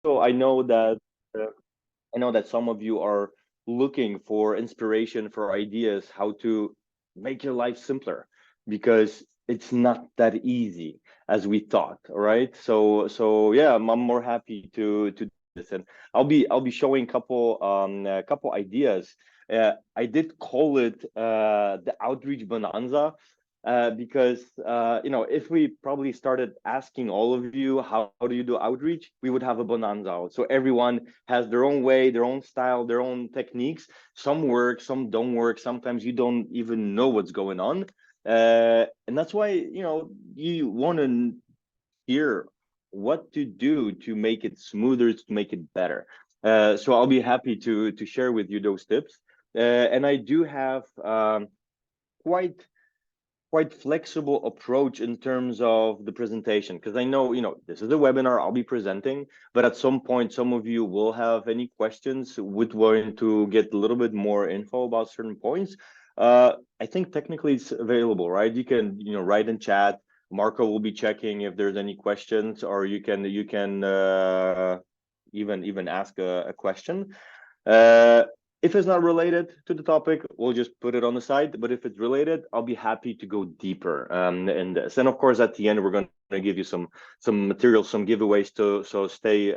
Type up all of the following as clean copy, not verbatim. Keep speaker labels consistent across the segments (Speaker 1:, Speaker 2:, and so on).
Speaker 1: I uh, know that some of you are looking for inspiration for ideas how to make your life simpler because it's not that easy as we thought. All right. Yeah, I'm more happy to do this, and I'll be showing couple ideas. I did call it the outreach bonanza because if we probably started asking all of you how do you do outreach, we would have a bonanza. So everyone has their own way, their own style, their own techniques. Some work, some don't work. Sometimes you don't even know what's going on, and that's why you want to hear what to do to make it smoother, to make it better. So I'll be happy to share with you those tips, and I do have quite quite flexible approach in terms of the presentation, because I know this is a webinar, I'll be presenting, but at some point some of you will have any questions would want to get a little bit more info about certain points. I think technically it's available, right? You can write in chat. Marco will be checking if there's any questions, or you can even ask a question. uh, if it's not related to the topic, we'll just put it on the side. But if it's related, I'll be happy to go deeper in this. And of course, at the end, we're going to give you some materials, some giveaways to so stay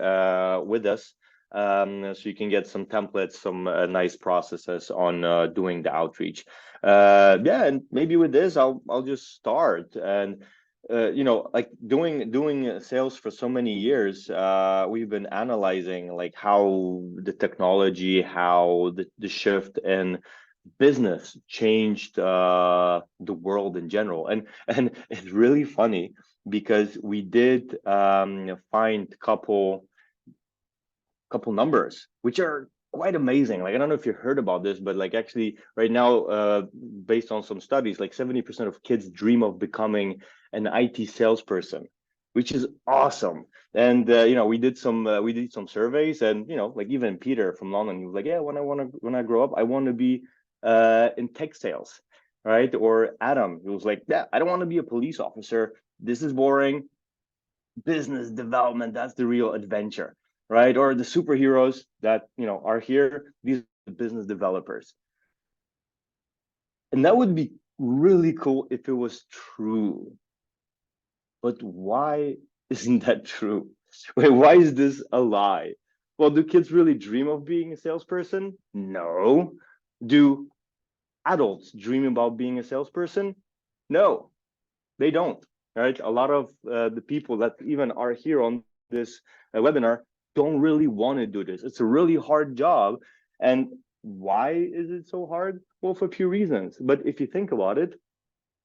Speaker 1: with us, so you can get some templates, some nice processes on doing the outreach. Yeah, and maybe with this, I'll just start. And like doing sales for so many years, we've been analyzing like how the technology, how the shift in business changed the world in general. And it's really funny because we did find couple numbers which are quite amazing. Like, I don't know if you heard about this, but like actually right now, based on some studies, like 70% of kids dream of becoming an IT salesperson, which is awesome. And we did some surveys, and like even Peter from London, he was like, yeah, when I grow up, I want to be in tech sales, right? Or Adam, he was like, yeah, I don't want to be a police officer. This is boring. Business development, that's the real adventure, right? Or the superheroes that are here, these are business developers. And that would be really cool if it was true. But why isn't that true? Wait, why is this a lie? Well, do kids really dream of being a salesperson? No. Do adults dream about being a salesperson? No, they don't. Right? A lot of the people that even are here on this webinar don't really want to do this. It's a really hard job. And why is it so hard? Well, for a few reasons. But if you think about it,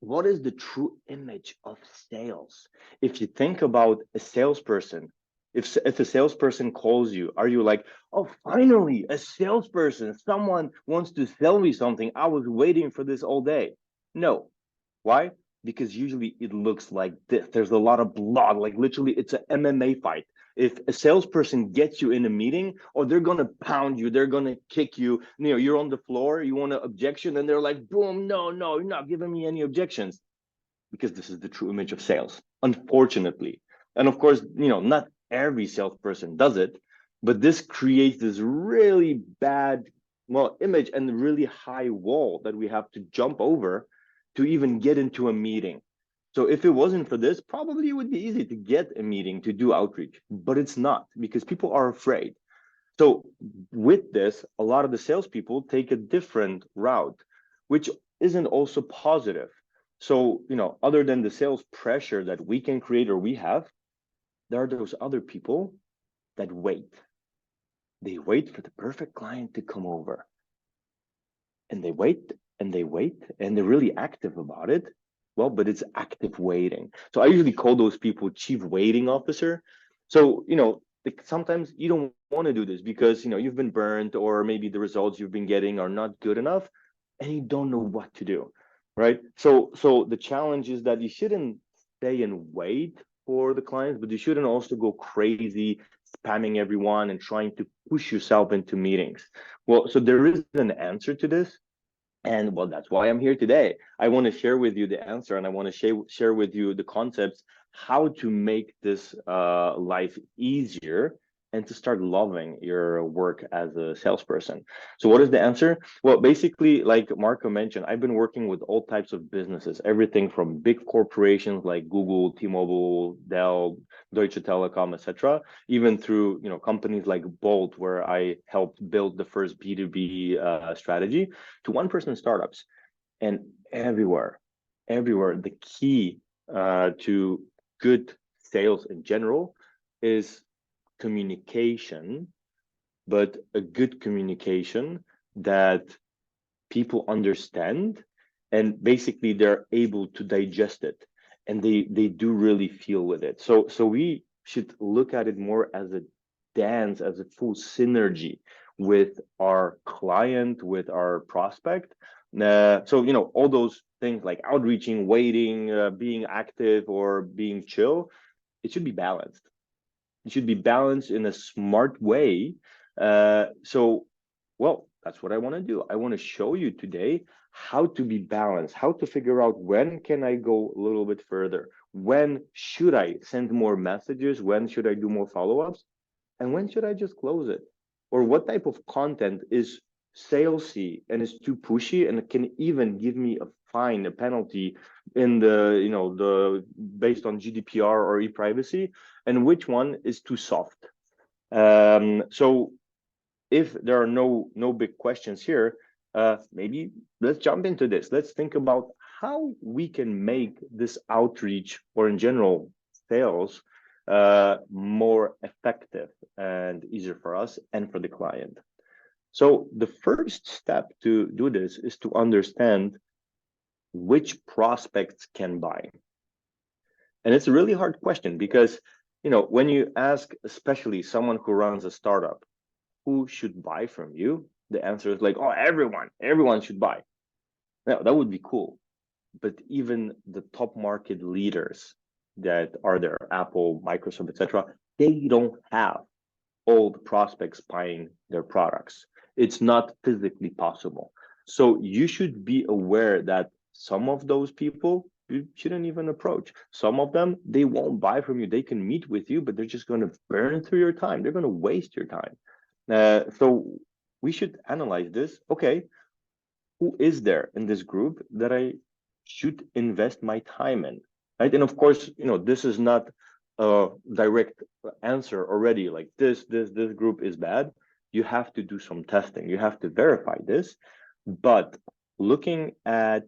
Speaker 1: what is the true image of sales? If you think about a salesperson, if a salesperson calls you, are you like, oh, finally, a salesperson, someone wants to sell me something. I was waiting for this all day. No. Why? Because usually it looks like this. There's a lot of blood, like literally it's an MMA fight. If a salesperson gets you in a meeting, or they're gonna pound you, they're gonna kick you, you're on the floor, you want an objection, and they're like, boom, no, you're not giving me any objections. Because this is the true image of sales, unfortunately. And of course, not every salesperson does it, but this creates this really bad, well, image and really high wall that we have to jump over to even get into a meeting. So if it wasn't for this, probably it would be easy to get a meeting to do outreach, but it's not, because people are afraid. So with this, a lot of the salespeople take a different route, which isn't also positive. So, other than the sales pressure that we can create or we have, there are those other people that wait. They wait for the perfect client to come over. And they wait and they wait and they're really active about it. Well, but it's active waiting. So I usually call those people chief waiting officer. So, like sometimes you don't want to do this because, you've been burned, or maybe the results you've been getting are not good enough and you don't know what to do, right? So the challenge is that you shouldn't stay and wait for the clients, but you shouldn't also go crazy spamming everyone and trying to push yourself into meetings. Well, so there is an answer to this. And well, that's why I'm here today. I want to share with you the answer, and I want to share with you the concepts, how to make this life easier and to start loving your work as a salesperson. So what is the answer? Well, basically, like Marco mentioned, I've been working with all types of businesses, everything from big corporations like Google, T-Mobile, Dell, Deutsche Telekom, etc., even through companies like Bolt, where I helped build the first B2B strategy, to one-person startups. And everywhere, the key to good sales in general is communication, but a good communication that people understand, and basically they're able to digest it, and they do really feel with it. So we should look at it more as a dance, as a full synergy with our client, with our prospect. So all those things like outreaching, waiting, being active, or being chill, it should be balanced. It should be balanced in a smart way. So, well, that's what I want to do. I want to show you today how to be balanced, how to figure out when can I go a little bit further, when should I send more messages, when should I do more follow-ups, and when should I just close it? Or what type of content is salesy and is too pushy and can even give me a fine, a penalty in the based on GDPR or e-privacy, and which one is too soft. So if there are no big questions here, maybe let's jump into this. Let's think about how we can make this outreach, or in general sales, more effective and easier for us and for the client. So the first step to do this is to understand which prospects can buy. And it's a really hard question because, when you ask, especially someone who runs a startup, who should buy from you, the answer is like, oh, everyone should buy. Now, that would be cool. But even the top market leaders that are there, Apple, Microsoft, etc., they don't have all the prospects buying their products. It's not physically possible. So you should be aware that some of those people you shouldn't even approach. Some of them, they won't buy from you. They can meet with you, but they're just going to burn through your time. They're going to waste your time. So we should analyze this. Okay, who is there in this group that I should invest my time in, right? And of course, this is not a direct answer already, like this group is bad. You have to do some testing. You have to verify this. But looking at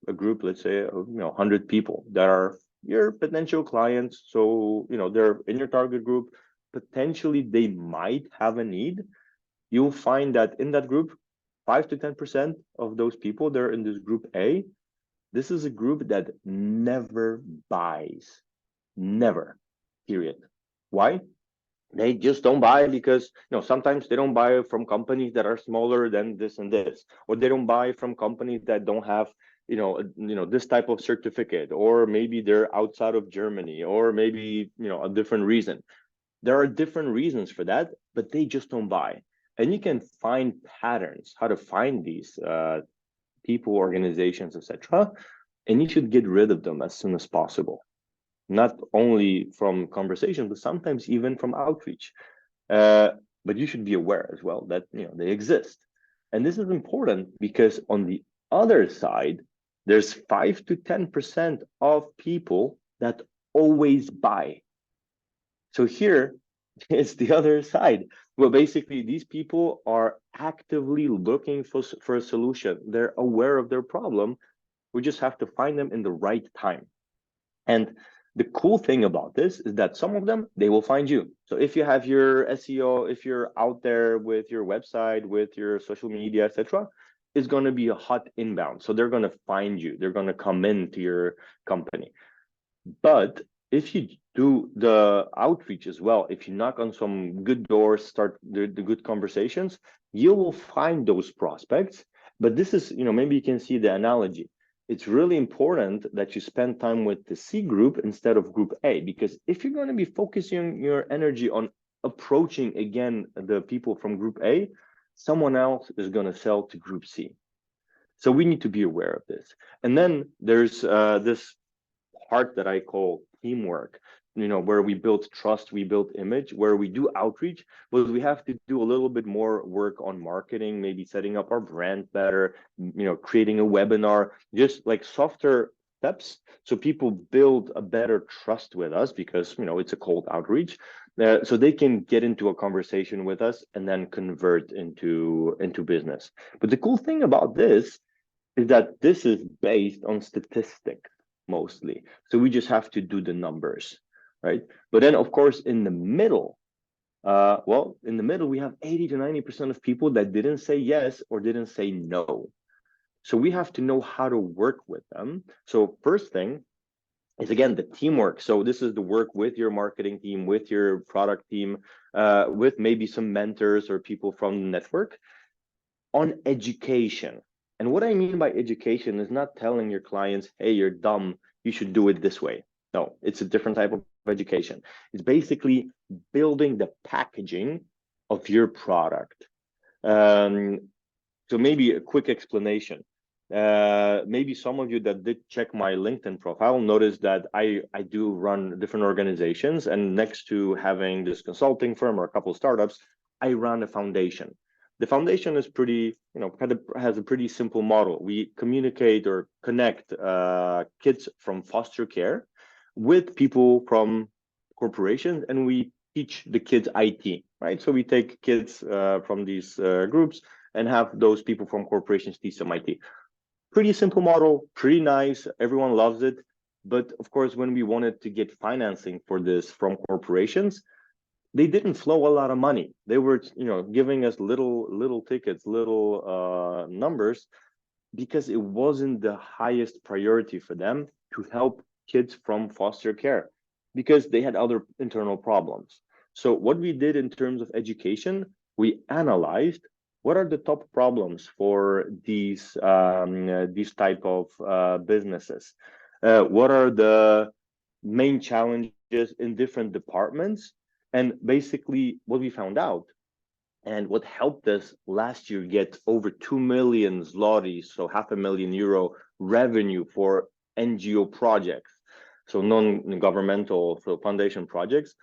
Speaker 1: a group, let's say, 100 people that are your potential clients, so, they're in your target group, potentially they might have a need. You'll find that in that group, 5 to 10% of those people, they're in this group A. This is a group that never buys, never, period. Why? They just don't buy because, sometimes they don't buy from companies that are smaller than this and this, or they don't buy from companies that don't have, this type of certificate, or maybe they're outside of Germany, or maybe, a different reason. There are different reasons for that, but they just don't buy. And you can find patterns, how to find these people, organizations, etc. And you should get rid of them as soon as possible. Not only from conversation, but sometimes even from outreach. But you should be aware as well that they exist. And this is important because on the other side, there's 5 to 10% of people that always buy. So here, it's the other side. Well, basically, these people are actively looking for a solution. They're aware of their problem. We just have to find them in the right time. And the cool thing about this is that some of them, they will find you. So if you have your SEO, if you're out there with your website, with your social media, etc., it's going to be a hot inbound. So they're going to find you. They're going to come into your company. But if you do the outreach as well, if you knock on some good doors, start the good conversations, you will find those prospects. But this is, maybe you can see the analogy. It's really important that you spend time with the C group instead of group A, because if you're going to be focusing your energy on approaching again the people from group A, someone else is going to sell to group C. So we need to be aware of this. And then there's this part that I call teamwork. where we build trust, we build image, where we do outreach, but we have to do a little bit more work on marketing, maybe setting up our brand better, creating a webinar, just like softer steps, so people build a better trust with us, because it's a cold outreach, so they can get into a conversation with us and then convert into business. But the cool thing about this is that this is based on statistics mostly, so we just have to do the numbers, right? But then, of course, in the middle, in the middle, we have 80 to 90% of people that didn't say yes or didn't say no. So we have to know how to work with them. So first thing is, again, the teamwork. So this is the work with your marketing team, with your product team, with maybe some mentors or people from the network on education. And what I mean by education is not telling your clients, hey, you're dumb, you should do it this way. No, it's a different type of education. It's basically building the packaging of your product. So maybe a quick explanation. Maybe some of you that did check my LinkedIn profile noticed that I do run different organizations, and next to having this consulting firm or a couple of startups, I run a foundation. The foundation is pretty, has a pretty simple model. We communicate or connect kids from foster care with people from corporations, and we teach the kids IT, right? So we take kids from these groups and have those people from corporations teach them IT. Pretty simple model, pretty nice. Everyone loves it. But of course, when we wanted to get financing for this from corporations, they didn't flow a lot of money. They were, giving us little tickets, little numbers, because it wasn't the highest priority for them to help kids from foster care, because they had other internal problems. So what we did in terms of education, we analyzed what are the top problems for these type of businesses. What are the main challenges in different departments? And basically what we found out, and what helped us last year get over 2 million zlotys, so €500,000 revenue for NGO projects, so non-governmental, so foundation projects,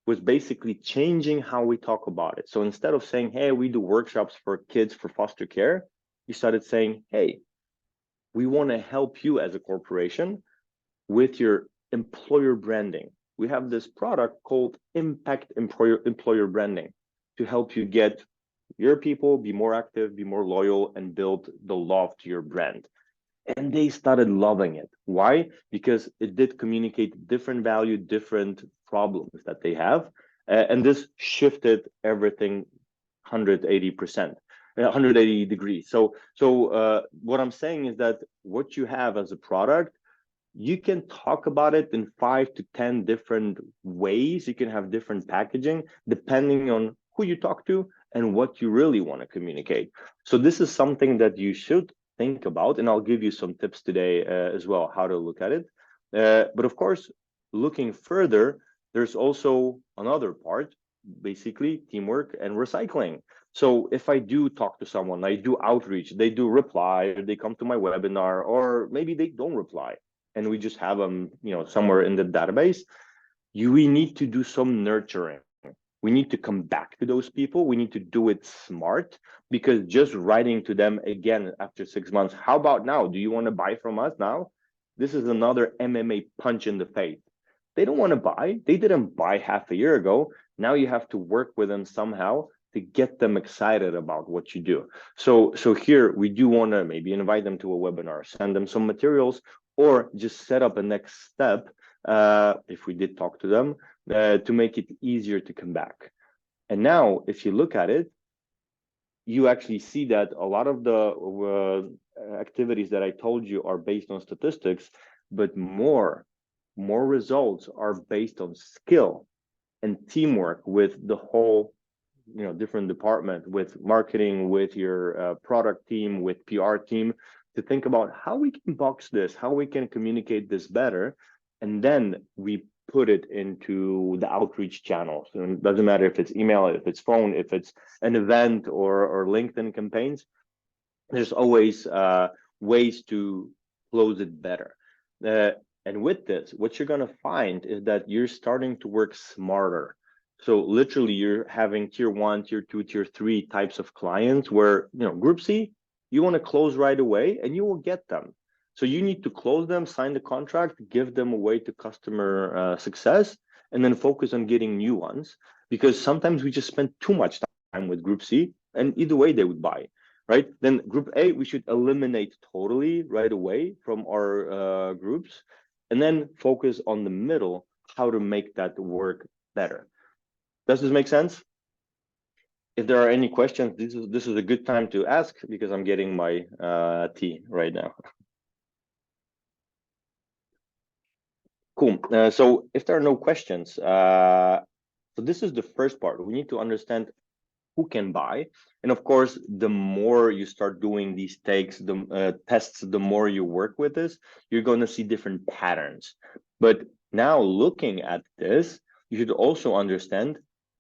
Speaker 1: was basically changing how we talk about it. So instead of saying, hey, we do workshops for kids for foster care, we started saying, hey, we want to help you as a corporation with your employer branding. We have this product called Impact Employer Branding to help you get your people be more active, be more loyal, and build the love to your brand. And they started loving it. Why? Because it did communicate different value, different problems that they have. And this shifted everything 180%, 180 degrees. So what I'm saying is that what you have as a product, you can talk about it in 5 to 10 different ways. You can have different packaging depending on who you talk to and what you really want to communicate. So this is something that you should think about, and I'll give you some tips today as well, how to look at it. But of course, looking further, there's also another part, basically teamwork and recycling. So if I do talk to someone, I do outreach, they do reply, they come to my webinar, or maybe they don't reply, and we just have them, somewhere in the database, we need to do some nurturing. We need to come back to those people. We need to do it smart, because just writing to them again after 6 months, how about now? Do you want to buy from us now? This is another MMA punch in the face. They don't want to buy. They didn't buy half a year ago. Now you have to work with them somehow to get them excited about what you do. So here we do want to maybe invite them to a webinar, send them some materials, or just set up a next step, if we did talk to them, to make it easier to come back. And now, if you look at it, you actually see that a lot of the activities that I told you are based on statistics, but more results are based on skill and teamwork with the whole different department, with marketing, with your product team, with PR team, to think about how we can box this, how we can communicate this better, and then we put it into the outreach channels. And it doesn't matter if it's email, if it's phone, if it's an event or LinkedIn campaigns. There's always ways to close it better. And with this, what you're going to find is that you're starting to work smarter. So literally you're having tier 1, tier 2, tier 3 types of clients where, group C, you want to close right away and you will get them. So you need to close them, sign the contract, give them away to customer success, and then focus on getting new ones. Because sometimes we just spend too much time with group C, and either way they would buy, right? Then group A, we should eliminate totally right away from our groups, and then focus on the middle, how to make that work better. Does this make sense? If there are any questions, this is a good time to ask, because I'm getting my tea right now. Cool. So if there are no questions, so this is the first part. We need to understand who can buy, and of course, the more you start doing these tests, the more you work with this, you're going to see different patterns. But now looking at this, you should also understand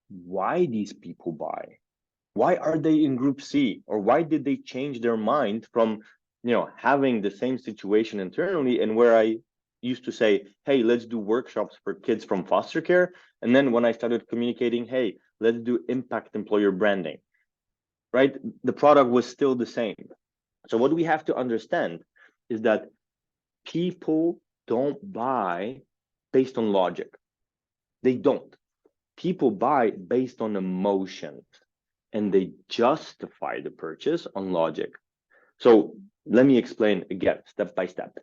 Speaker 1: why these people buy. Why are they in group C, or why did they change their mind from having the same situation internally, and where I used to say, hey, let's do workshops for kids from foster care, and then when I started communicating, hey, let's do impact employer branding, right? The product was still the same. So what we have to understand is that people don't buy based on logic. They don't. People buy based on emotions, and they justify the purchase on logic. So let me explain again, step by step.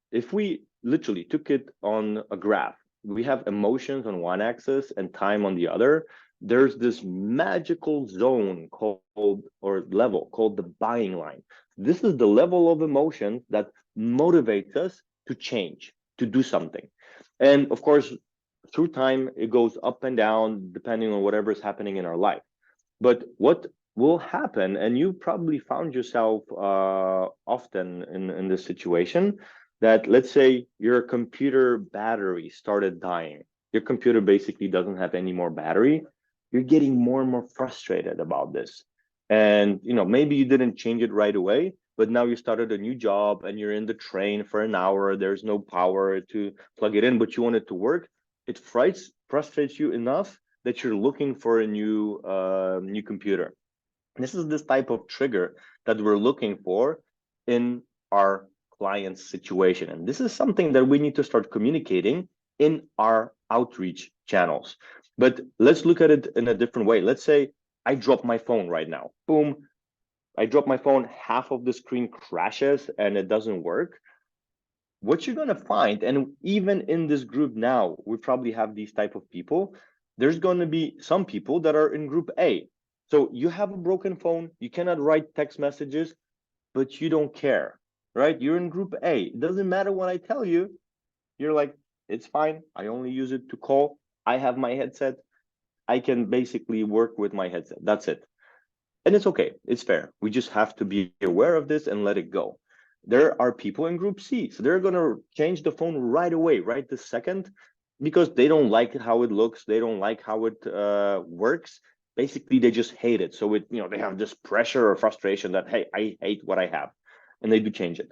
Speaker 1: If we literally took it on a graph, we have emotions on one axis and time on the other. There's this magical zone called, or level called, the buying line. This is the level of emotion that motivates us to change, to do something. And of course, through time, it goes up and down depending on whatever is happening in our life. But what will happen, and you probably found yourself often in this situation, that let's say your computer battery started dying. Your computer basically doesn't have any more battery. You're getting more and more frustrated about this. And maybe you didn't change it right away, but now you started a new job and you're in the train for an hour. There's no power to plug it in, but you want it to work. It frustrates you enough that you're looking for a new computer. This is this type of trigger that we're looking for in our client's situation. And this is something that we need to start communicating in our outreach channels. But let's look at it in a different way. Let's say I drop my phone right now. Boom. I drop my phone, half of the screen crashes and it doesn't work. What you're going to find, and even in this group now, we probably have these type of people. There's going to be some people that are in group A. So you have a broken phone, you cannot write text messages, but you don't care, right? You're in group A. It doesn't matter what I tell you. You're like, it's fine. I only use it to call. I have my headset. I can basically work with my headset. That's it. And it's okay. It's fair. We just have to be aware of this and let it go. There are people in group C, so they're going to change the phone right away, right this second, because they don't like how it looks. They don't like how it works. Basically, they just hate it. So they have this pressure or frustration that, hey, I hate what I have, and they do change it.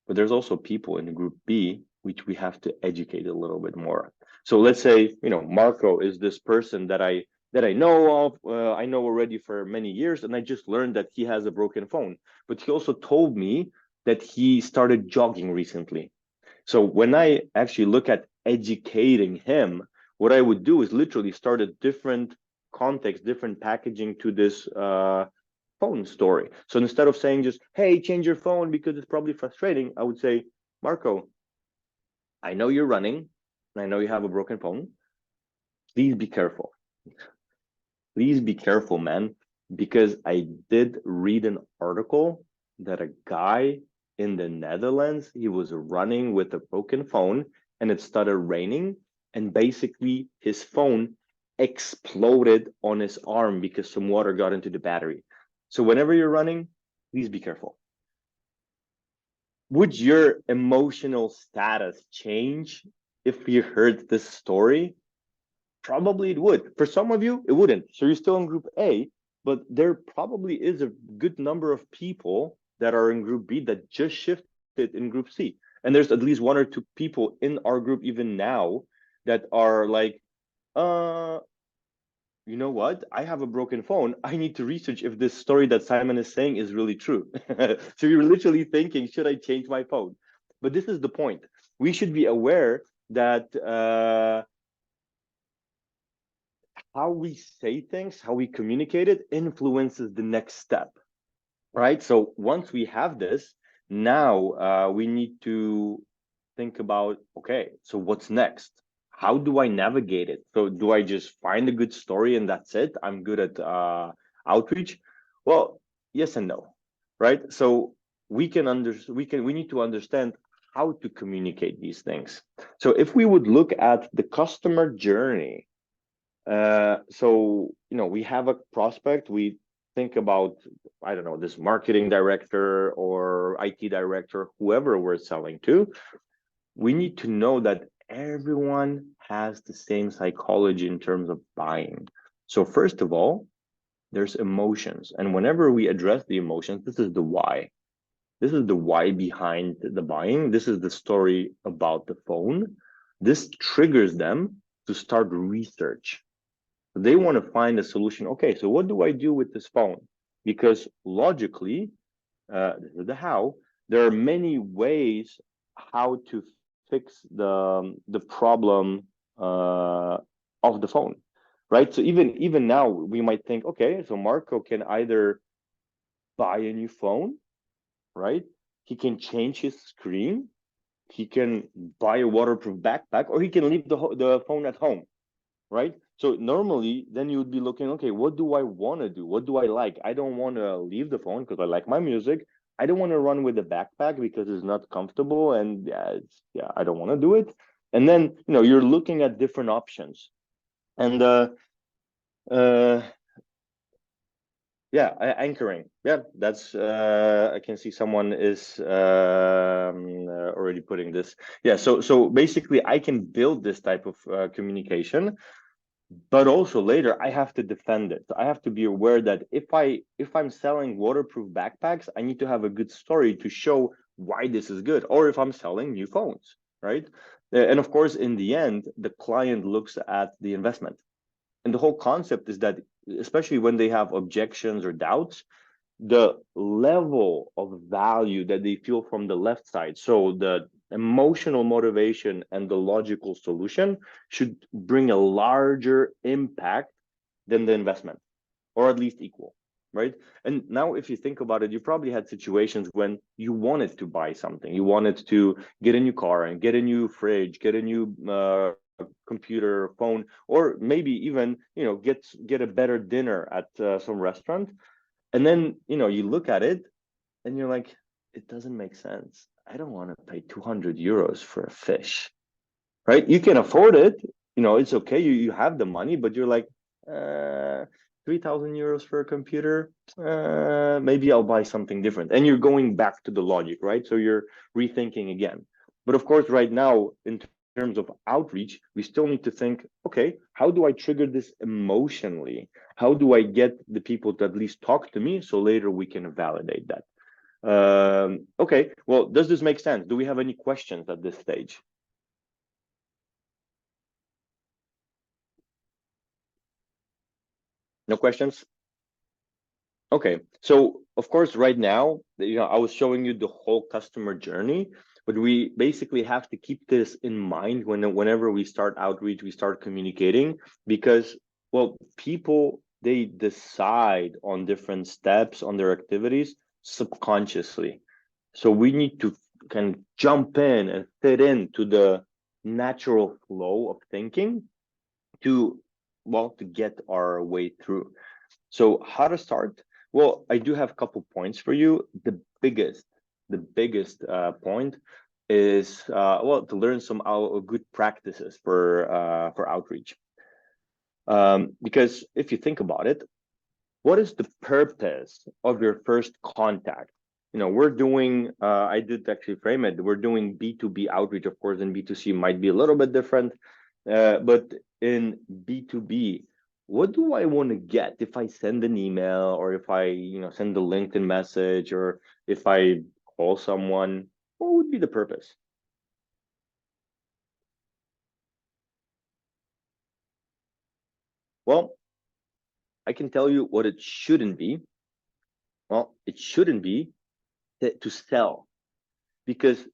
Speaker 1: But there's also people in group B, which we have to educate a little bit more. So let's say, Marco is this person that I know of. I know already for many years, and I just learned that he has a broken phone. But he also told me that he started jogging recently. So when I actually look at educating him, what I would do is literally start a different context, different packaging to this phone story. So instead of saying just, hey, change your phone because it's probably frustrating, I would say, Marco, I know you're running, and I know you have a broken phone. Please be careful. Please be careful, man, because I did read an article that a guy in the Netherlands, he was running with a broken phone and it started raining, and basically his phone exploded on his arm because some water got into the battery. So whenever you're running, please be careful. Would your emotional status change if you heard this story? Probably it would. For some of you, it wouldn't. So you're still in group A, but there probably is a good number of people that are in group B that just shifted in group C. And there's at least one or two people in our group even now that are like, you know what? I have a broken phone. I need to research if this story that Simon is saying is really true. So you're literally thinking, should I change my phone? But this is the point. We should be aware that how we say things, how we communicate it influences the next step, right? So once we have this, now we need to think about, okay, so what's next? How do I navigate it? So do I just find a good story and that's it? I'm good at outreach. Well, yes and no, right? So we need to understand how to communicate these things. So if we would look at the customer journey, so we have a prospect, we think about, I don't know, this marketing director or IT director, whoever we're selling to. We need to know that everyone has the same psychology in terms of buying. So first of all, there's emotions. And whenever we address the emotions, this is the why. This is the why behind the buying. This is the story about the phone. This triggers them to start research. They want to find a solution. Okay, so what do I do with this phone? Because logically, this is the how, there are many ways how to fix the problem of the phone, right? So even now we might think, okay, so Marco can either buy a new phone, right? He can change his screen, he can buy a waterproof backpack, or he can leave the phone at home, right? So normally then you would be looking, okay, what do I want to do? What do I like? I don't want to leave the phone because I like my music. I don't want to run with the backpack because it's not comfortable, and yeah, I don't want to do it. And then you're looking at different options, and uh yeah, anchoring. Yeah, that's I can see someone is already putting this. Yeah, so basically I can build this type of communication, but also later I have to defend it. I have to be aware that if I'm selling waterproof backpacks, I need to have a good story to show why this is good, or if I'm selling new phones, right? And of course, in the end, the client looks at the investment. And the whole concept is that, especially when they have objections or doubts, the level of value that they feel from the left side, so the emotional motivation and the logical solution, should bring a larger impact than the investment, or at least equal, right? And now if you think about it, you probably had situations when you wanted to buy something, you wanted to get a new car and get a new fridge, get a new computer, phone, or maybe even get a better dinner at some restaurant. And then, you look at it and you're like, it doesn't make sense. I don't want to pay 200 euros for a fish, right? You can afford it. It's okay. You have the money, but you're like, 3,000 euros for a computer. Maybe I'll buy something different. And you're going back to the logic, right? So you're rethinking again. But of course, right now, in terms of outreach, we still need to think, okay, how do I trigger this emotionally? How do I get the people to at least talk to me so later we can validate that? Okay, well, does this make sense? Do we have any questions at this stage? No questions? Okay, so of course, right now, I was showing you the whole customer journey, but we basically have to keep this in mind whenever we start outreach, we start communicating, because, well, people, they decide on different steps on their activities subconsciously. So we need to kind of jump in and fit into the natural flow of thinking to, well, to get our way through. So how to start? Well, I do have a couple points for you. The biggest point is, well, to learn some good practices for outreach. Because if you think about it, what is the purpose of your first contact? We're doing, I did actually frame it, we're doing B2B outreach, of course, and B2C might be a little bit different. But in B2B, what do I want to get if I send an email, or if I, send a LinkedIn message, or if I call someone? What would be the purpose? Well, I can tell you what it shouldn't be. Well, it shouldn't be to sell, because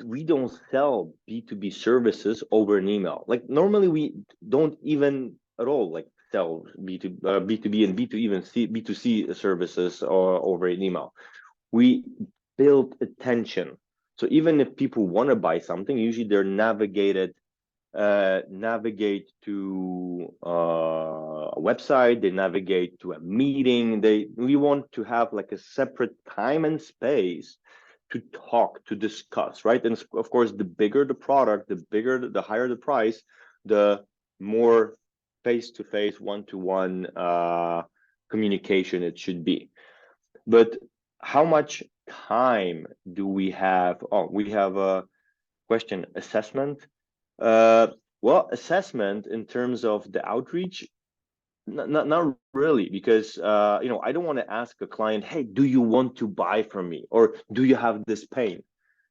Speaker 1: we don't sell B2B services over an email. Like normally we don't even at all like sell B2B and B2C services over an email. We build attention. So even if people want to buy something, usually they're navigate to a website, they navigate to a meeting. We want to have like a separate time and space to talk, to discuss, right? And of course, the bigger the product, the higher the price, the more face-to-face, one-to-one communication it should be. But how much time do we have? Oh, we have a question: assessment. Well, assessment in terms of the outreach, not really, because I don't want to ask a client, hey, do you want to buy from me, or do you have this pain?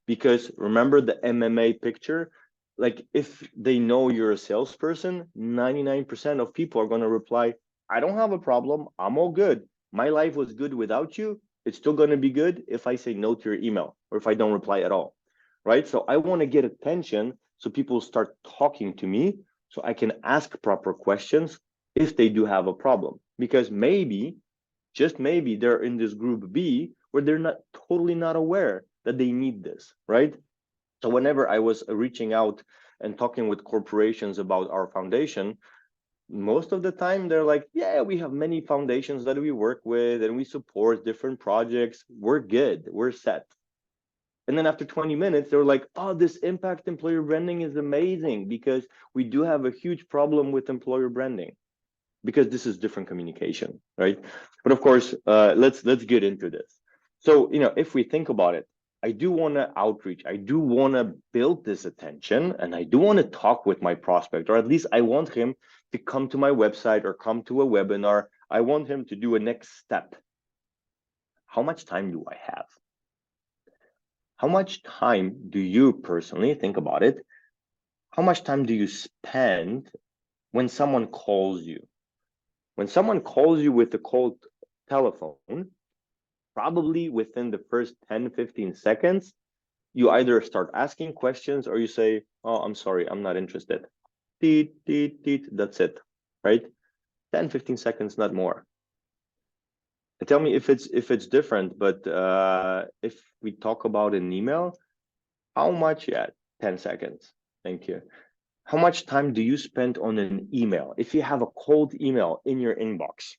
Speaker 1: Because remember the MMA picture, like if they know you're a salesperson, 99% of people are going to reply, I don't have a problem, I'm all good, my life was good without you, it's still going to be good if I say no to your email or if I don't reply at all, right? So I want to get attention, so people start talking to me, so I can ask proper questions if they do have a problem. Because maybe, just maybe, they're in this group B where they're not totally not aware that they need this, right? So whenever I was reaching out and talking with corporations about our foundation, most of the time they're like, yeah, we have many foundations that we work with and we support different projects, we're good, we're set. And then after 20 minutes, they were like, oh, this impact employer branding is amazing, because we do have a huge problem with employer branding, because this is different communication, right? But of course, let's get into this. So, if we think about it, I do want to outreach, I do want to build this attention, and I do want to talk with my prospect, or at least I want him to come to my website or come to a webinar. I want him to do a next step. How much time do I have? How much time do you personally, think about it, how much time do you spend when someone calls you? When someone calls you with a cold telephone, probably within the first 10-15 seconds, you either start asking questions or you say, oh, I'm sorry, I'm not interested. Teet, teet, teet, that's it, right? 10-15 seconds, not more. And tell me if it's different, but if we talk about an email, how much? Yeah, 10 seconds. Thank you. How much time do you spend on an email? If you have a cold email in your inbox,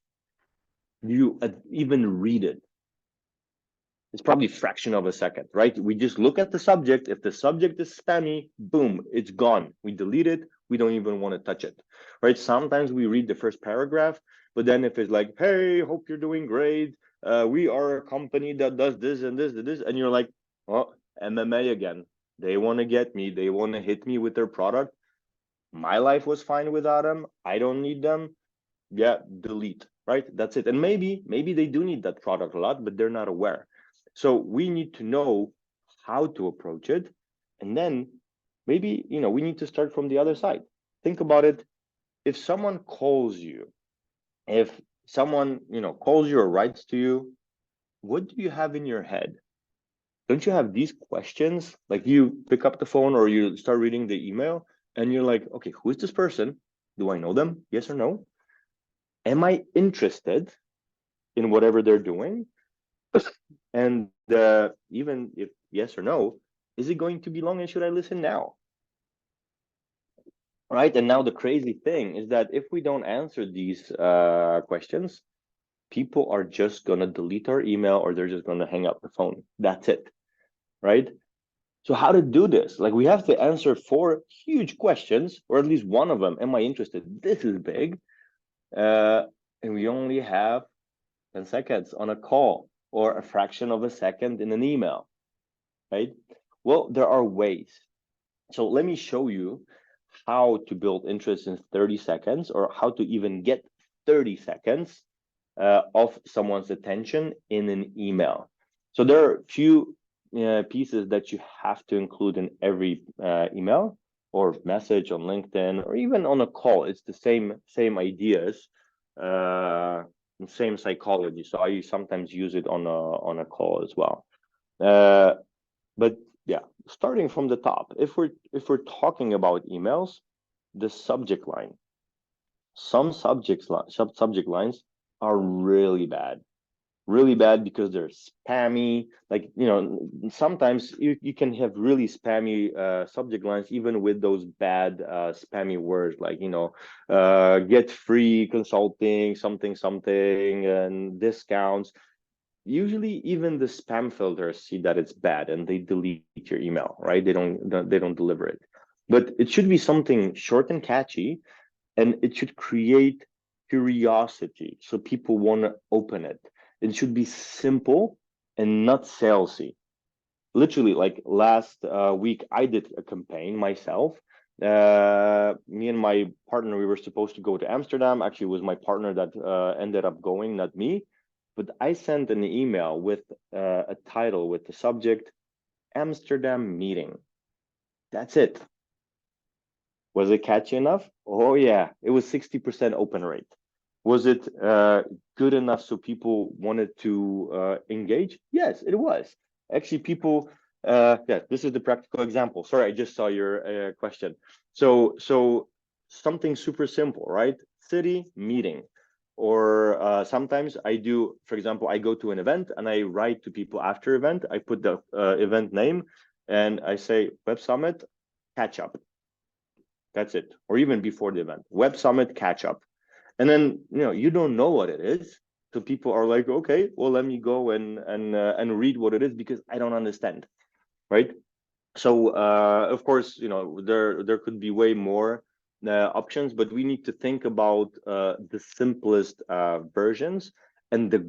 Speaker 1: do you even read it? It's probably a fraction of a second, right? We just look at the subject. If the subject is spammy, boom, it's gone. We delete it. We don't even want to touch it, right? Sometimes we read the first paragraph, but then if it's like, hey, hope you're doing great. We are a company that does this and this and this. And you're like, oh, MMA again. They want to get me. They want to hit me with their product. My life was fine without them. I don't need them. Yeah, delete, right? That's it. And maybe they do need that product a lot, but they're not aware. So we need to know how to approach it. And then maybe, we need to start from the other side. Think about it. If someone calls you, if someone, calls you or writes to you, what do you have in your head? Don't you have these questions? Like you pick up the phone or you start reading the email and you're like, okay, who is this person? Do I know them? Yes or no? Am I interested in whatever they're doing? And even if yes or no, is it going to be long and should I listen now? Right. And now the crazy thing is that if we don't answer these questions, people are just going to delete our email or they're just going to hang up the phone. That's it. Right. So how to do this? Like we have to answer 4 huge questions, or at least one of them. Am I interested? This is big. And we only have 10 seconds on a call or a fraction of a second in an email, right? Well, there are ways. So let me show you how to build interest in 30 seconds, or how to even get 30 seconds of someone's attention in an email. So there are a few pieces that you have to include in every email. or message on LinkedIn, or even on a call. It's the same ideas, same psychology. So I sometimes use it on a call as well. But yeah, starting from the top, if we're talking about emails, the subject line, some subject lines are really bad because they're spammy. Like, sometimes you can have really spammy subject lines even with those bad spammy words, like, get free consulting, something something, and discounts. Usually even the spam filters see that it's bad and they delete your email, right? They don't deliver it. But it should be something short and catchy, and it should create curiosity so people want to open it. It should be simple and not salesy. Literally, like last week, I did a campaign myself. Me and my partner, we were supposed to go to Amsterdam. Actually, it was my partner that ended up going, not me. But I sent an email with a title with the subject Amsterdam meeting. That's it. Was it catchy enough? Oh yeah, it was 60% open rate. Was it good enough so people wanted to engage? Yes, it was. Actually, people, yeah, this is the practical example. Sorry, I just saw your question. So something super simple, right? City meeting. Or sometimes I do, for example, I go to an event and I write to people after event. I put the event name and I say Web Summit catch up. That's it. Or even before the event, Web Summit catch up. And then, you don't know what it is. So people are like, okay, well, let me go and read what it is because I don't understand, right? So of course, there could be way more options, but we need to think about the simplest versions. And the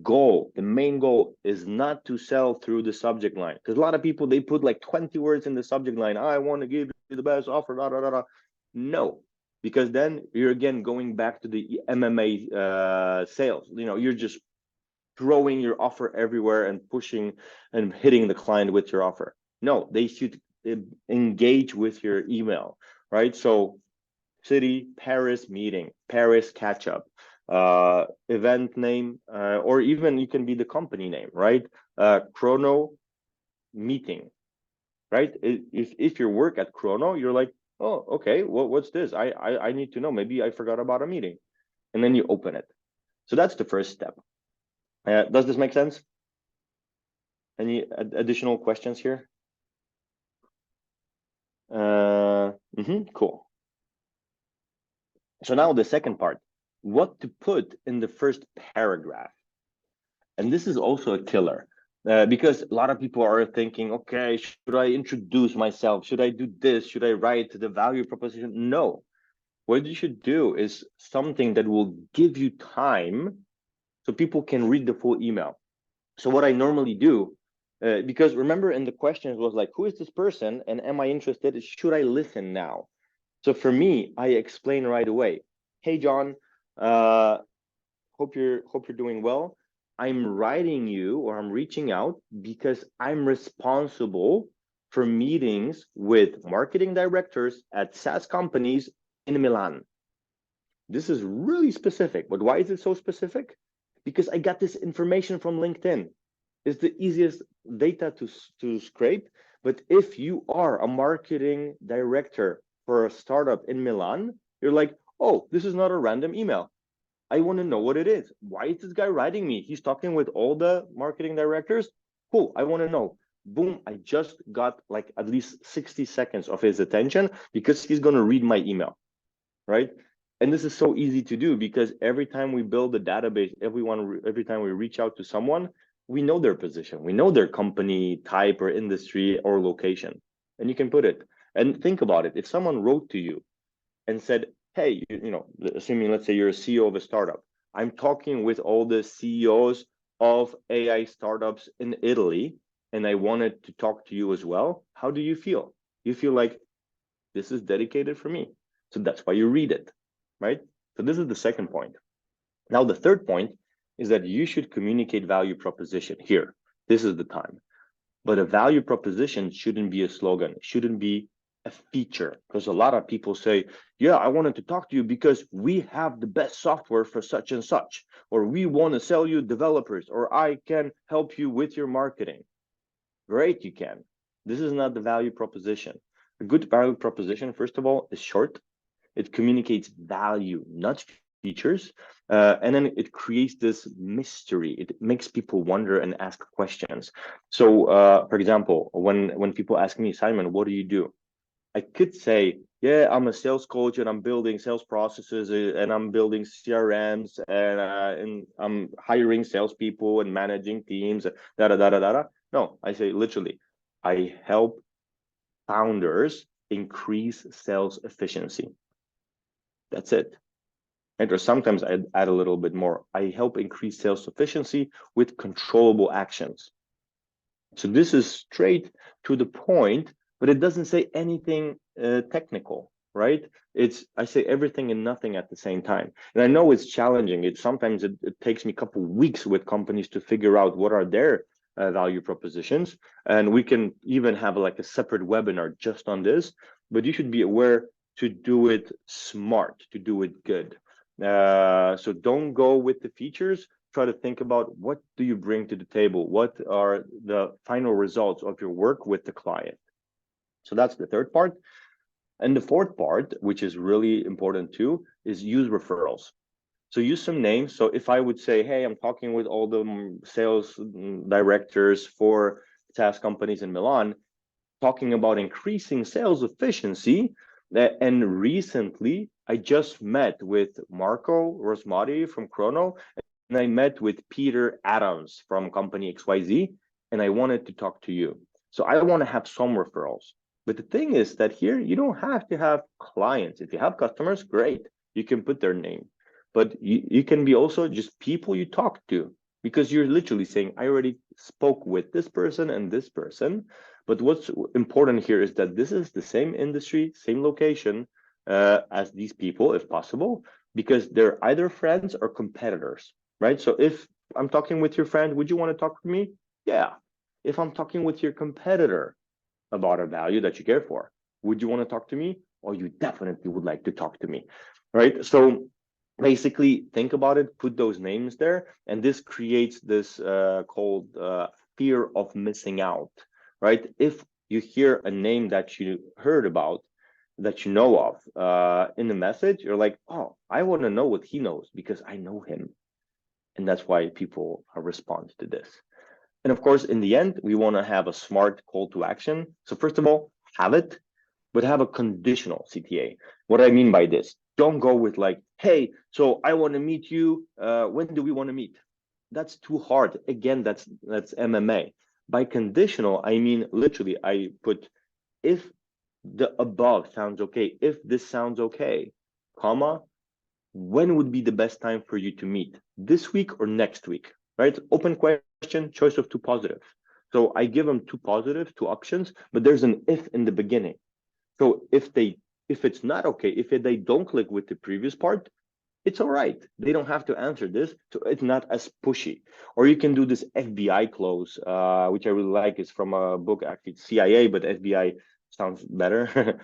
Speaker 1: main goal is not to sell through the subject line, because a lot of people, they put like 20 words in the subject line. I want to give you the best offer, da da da da. No, because then you're again going back to the MMA sales. You're just throwing your offer everywhere and pushing and hitting the client with your offer. No, they should engage with your email, right? So city, Paris meeting, Paris catch up, event name, or even you can be the company name, right? Crono meeting, right? If you work at Crono, you're like, oh, okay, what's this? I need to know. Maybe I forgot about a meeting, and then you open it. So that's the first step. Does this make sense? Any additional questions here? Cool. So now the second part, what to put in the first paragraph. And this is also a killer because a lot of people are thinking, okay, should I introduce myself? Should I do this? Should I write the value proposition? No. What you should do is something that will give you time so people can read the full email. So what I normally do, because remember in the questions was like, who is this person? And am I interested? Should I listen now? So for me, I explain right away. Hey, John, hope you're doing well. I'm writing you or I'm reaching out because I'm responsible for meetings with marketing directors at SaaS companies in Milan. This is really specific, but why is it so specific? Because I got this information from LinkedIn. It's the easiest data to scrape. But if you are a marketing director for a startup in Milan, you're like, oh, this is not a random email. I want to know what it is. Why is this guy writing me? He's talking with all the marketing directors. Cool. I want to know. Boom. I just got like at least 60 seconds of his attention because he's going to read my email, right? And this is so easy to do because every time we build a database, every time we reach out to someone, we know their position, we know their company type or industry or location, and you can put it. And think about it. If someone wrote to you and said, hey, assuming let's say you're a CEO of a startup, I'm talking with all the CEOs of AI startups in Italy, and I wanted to talk to you as well. How do you feel? You feel like this is dedicated for me. So that's why you read it, right? So this is the second point. Now, the third point is that you should communicate value proposition here. This is the time. But a value proposition shouldn't be a slogan, shouldn't be a feature, because a lot of people say, yeah, I wanted to talk to you because we have the best software for such and such, or we want to sell you developers, or I can help you with your marketing. Great, you can. This is not the value proposition. A good value proposition, first of all, is short. It communicates value, not features. And then it creates this mystery. It makes people wonder and ask questions. So, for example, when people ask me, Simon, what do you do? I could say, yeah, I'm a sales coach and I'm building sales processes and I'm building CRMs and I'm hiring salespeople and managing teams, da da da da da. No, I say literally, I help founders increase sales efficiency. That's it. And or sometimes I add a little bit more. I help increase sales efficiency with controllable actions. So this is straight to the point, but it doesn't say anything technical, right? I say everything and nothing at the same time. And I know it's challenging. It takes me a couple of weeks with companies to figure out what are their value propositions. And we can even have like a separate webinar just on this, but you should be aware to do it smart, to do it good. So don't go with the features. Try to think about what do you bring to the table? What are the final results of your work with the client? So that's the third part. And the fourth part, which is really important too, is use referrals. So use some names. So if I would say, hey, I'm talking with all the sales directors for SaaS companies in Milan, talking about increasing sales efficiency. And recently, I just met with Marco Rosmati from Crono, and I met with Peter Adams from company XYZ, and I wanted to talk to you. So I want to have some referrals. But the thing is that here, you don't have to have clients. If you have customers, great. You can put their name. But you can be also just people you talk to, because you're literally saying, I already spoke with this person and this person. But what's important here is that this is the same industry, same location as these people, if possible, because they're either friends or competitors, right? So if I'm talking with your friend, would you want to talk with me? Yeah. If I'm talking with your competitor about a value that you care for, would you want to talk to me? Or you definitely would like to talk to me, right? So basically think about it, put those names there, and this creates this called fear of missing out, right? If you hear a name that you heard about, that you know of in the message, you're like, oh, I want to know what he knows because I know him. And that's why people respond to this. And of course, in the end, we want to have a smart call to action. So first of all, have it, but have a conditional CTA. What I mean by this, don't go with like, hey, so I want to meet you. When do we want to meet? That's too hard. Again, that's MMA. By conditional, I mean literally, I put if the above sounds okay, if this sounds okay, comma, when would be the best time for you to meet? This week or next week, right? Open question, choice of two positives. So I give them two positives, two options, but there's an if in the beginning. So if it's not okay, if they don't click with the previous part, it's all right. They don't have to answer this, so it's not as pushy. Or you can do this FBI close, which I really like. Is from a book, actually CIA, but FBI sounds better.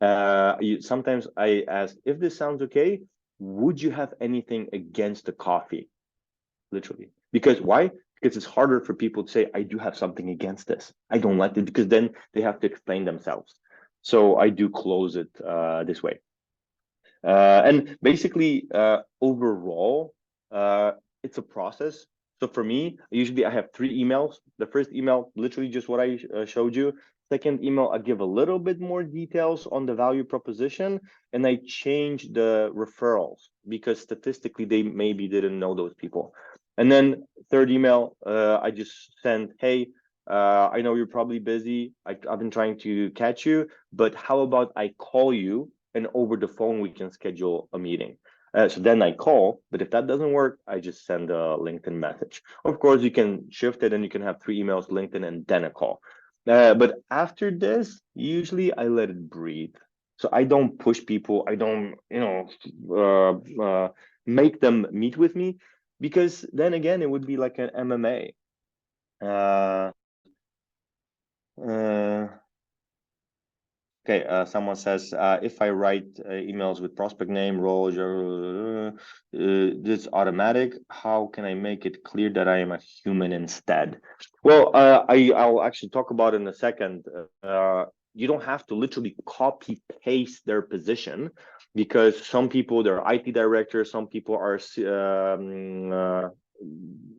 Speaker 1: Sometimes I ask, if this sounds okay, would you have anything against the coffee? Literally. Because why? Because it's harder for people to say, I do have something against this. I don't like it, because then they have to explain themselves. So I do close it this way. And basically, overall, it's a process. So for me, usually I have 3 emails. The first email, literally just what I showed you. Second email, I give a little bit more details on the value proposition, and I change the referrals because statistically they maybe didn't know those people. And then third email, I just send, hey, I know you're probably busy. I've been trying to catch you, but how about I call you, and over the phone we can schedule a meeting. So then I call, but if that doesn't work, I just send a LinkedIn message. Of course, you can shift it and you can have 3 emails, LinkedIn, and then a call. But after this, usually I let it breathe. So I don't push people. I don't, make them meet with me, because then again, it would be like an MMA. Uh, Okay, someone says, if I write emails with prospect name, role, this automatic, how can I make it clear that I am a human instead? Well, I'll actually talk about it in a second. You don't have to literally copy paste their position, because some people, they're IT directors, some people are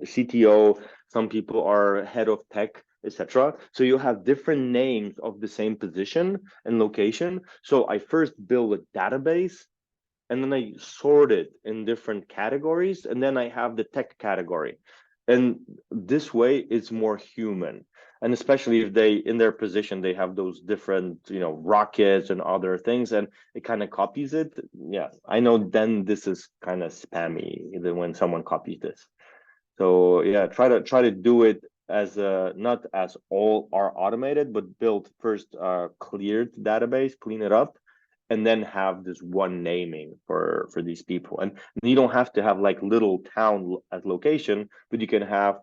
Speaker 1: CTO, some people are head of tech, etc. So you have different names of the same position and location. So I first build a database, and then I sort it in different categories, and then I have the tech category. And this way it's more human. And especially if they, in their position, they have those different, rockets and other things, and it kind of copies it. Yeah, I know then this is kind of spammy when someone copies this. So yeah, try to do it as not as all are automated, but build first a cleared database, clean it up, and then have this one naming for these people. And you don't have to have like little town as location, but you can have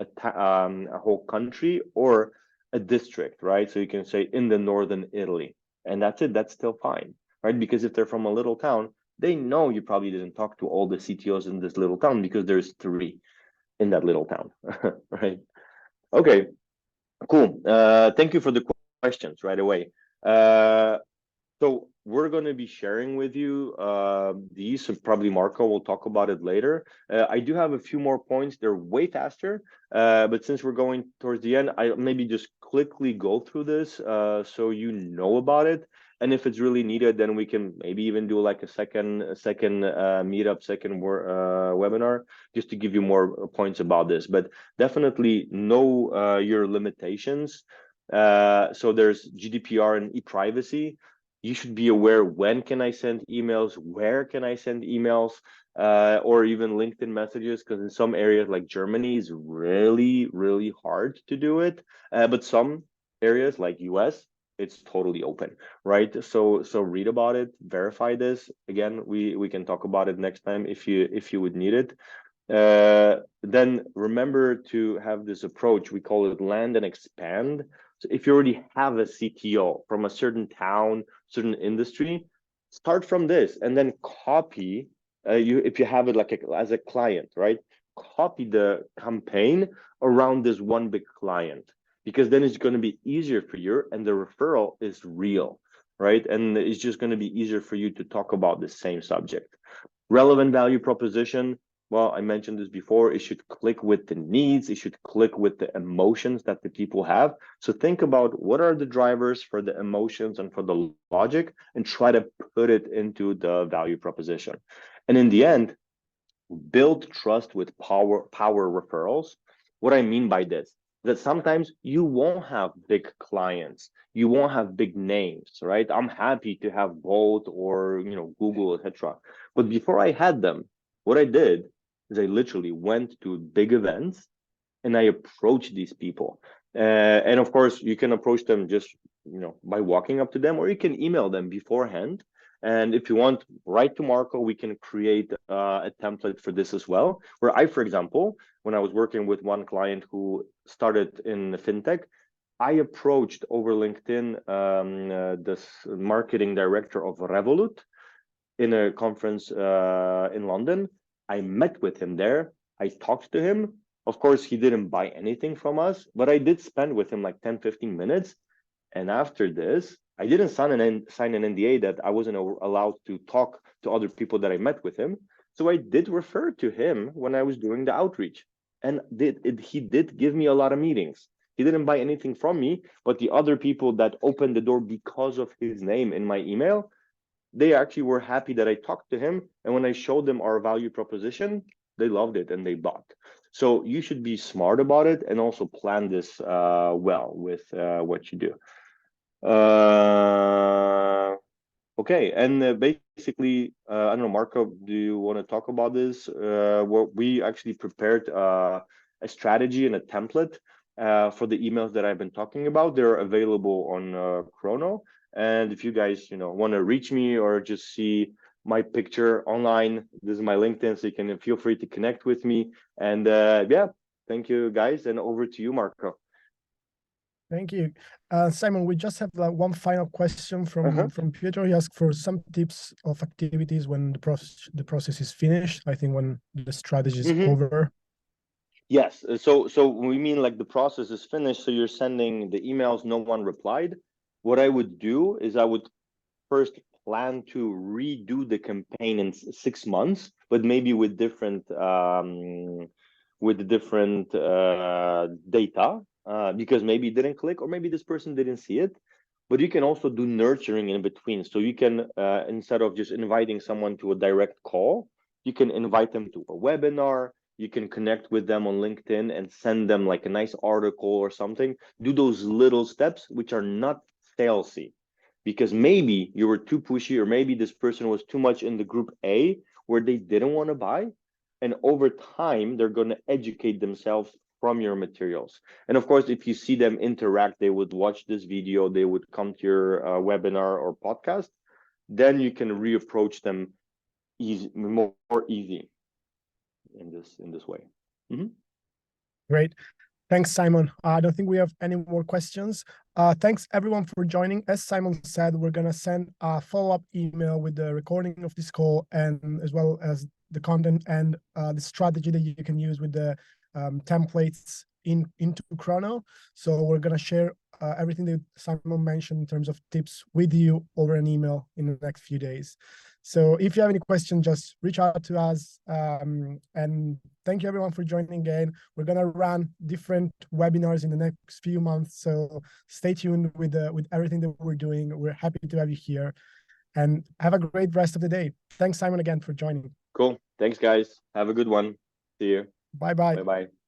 Speaker 1: a whole country or a district, right? So you can say in the northern Italy, and that's it. That's still fine, right? Because if they're from a little town, they know you probably didn't talk to all the CTOs in this little town, because there's three in that little town, right? Okay, cool. Thank you for the questions right away. So we're going to be sharing with you these, and probably Marco will talk about it later. I do have a few more points. They're way faster, but since we're going towards the end, I maybe just quickly go through this so you know about it. And if it's really needed, then we can maybe even do like a second meetup, second webinar, just to give you more points about this. But definitely know your limitations. So there's GDPR and e-privacy. You should be aware, when can I send emails, where can I send emails, or even LinkedIn messages, because in some areas like Germany is really, really hard to do it. But some areas like US, it's totally open, right? So read about it, verify this. Again, we can talk about it next time if you would need it. Then remember to have this approach. We call it land and expand. So if you already have a CTO from a certain town, certain industry, start from this and then copy. If you have it like as a client, right? Copy the campaign around this one big client, because then it's going to be easier for you, and the referral is real, right? And it's just going to be easier for you to talk about the same subject. Relevant value proposition. Well, I mentioned this before, it should click with the needs, it should click with the emotions that the people have. So think about what are the drivers for the emotions and for the logic, and try to put it into the value proposition. And in the end, build trust with power referrals. What I mean by this, that sometimes you won't have big clients, you won't have big names, right? I'm happy to have Bolt or Google, etc. But before I had them, what I did is I literally went to big events and I approached these people. And of course, you can approach them just by walking up to them, or you can email them beforehand. And if you want, write to Marco, we can create a template for this as well. Where I, for example, when I was working with one client who started in fintech, I approached over LinkedIn this marketing director of Revolut in a conference in London. I met with him there. I talked to him. Of course, he didn't buy anything from us, but I did spend with him like 10, 15 minutes. And after this, I didn't sign an NDA that I wasn't allowed to talk to other people that I met with him. So I did refer to him when I was doing the outreach. And he did give me a lot of meetings. He didn't buy anything from me, but the other people that opened the door because of his name in my email, they actually were happy that I talked to him. And when I showed them our value proposition, they loved it and they bought. So you should be smart about it and also plan this well with what you do. Okay, and basically, I don't know, Marco, do you want to talk about this? What we actually prepared a strategy and a template for the emails that I've been talking about. They're available on Crono. And if you guys, want to reach me or just see my picture online, this is my LinkedIn, so you can feel free to connect with me. And yeah, thank you guys, and over to you, Marco.
Speaker 2: Thank you. Simon, we just have one final question from Pietro. He asked for some tips of activities when the process is finished. I think when the strategy is over.
Speaker 1: Yes. So we mean like the process is finished. So you're sending the emails, no one replied. What I would do is I would first plan to redo the campaign in 6 months, but maybe with different data, because maybe it didn't click or maybe this person didn't see it. But you can also do nurturing in between. So you can, instead of just inviting someone to a direct call, you can invite them to a webinar. You can connect with them on LinkedIn and send them like a nice article or something. Do those little steps, which are not salesy, because maybe you were too pushy, or maybe this person was too much in the group A where they didn't want to buy. And over time, they're going to educate themselves from your materials. And of course, if you see them interact, they would watch this video, they would come to your webinar or podcast, then you can reapproach them more easy in this way.
Speaker 2: Great. Thanks, Simon. I don't think we have any more questions. Thanks, everyone, for joining. As Simon said, we're going to send a follow-up email with the recording of this call, and as well as the content and the strategy that you can use with the templates into Crono. So we're going to share everything that Simon mentioned in terms of tips with you over an email in the next few days. So if you have any questions, just reach out to us. And thank you, everyone, for joining again. We're going to run different webinars in the next few months. So stay tuned with everything that we're doing. We're happy to have you here. And have a great rest of the day. Thanks, Simon, again for joining.
Speaker 1: Cool. Thanks, guys. Have a good one. See you.
Speaker 2: Bye-bye.
Speaker 1: Bye-bye.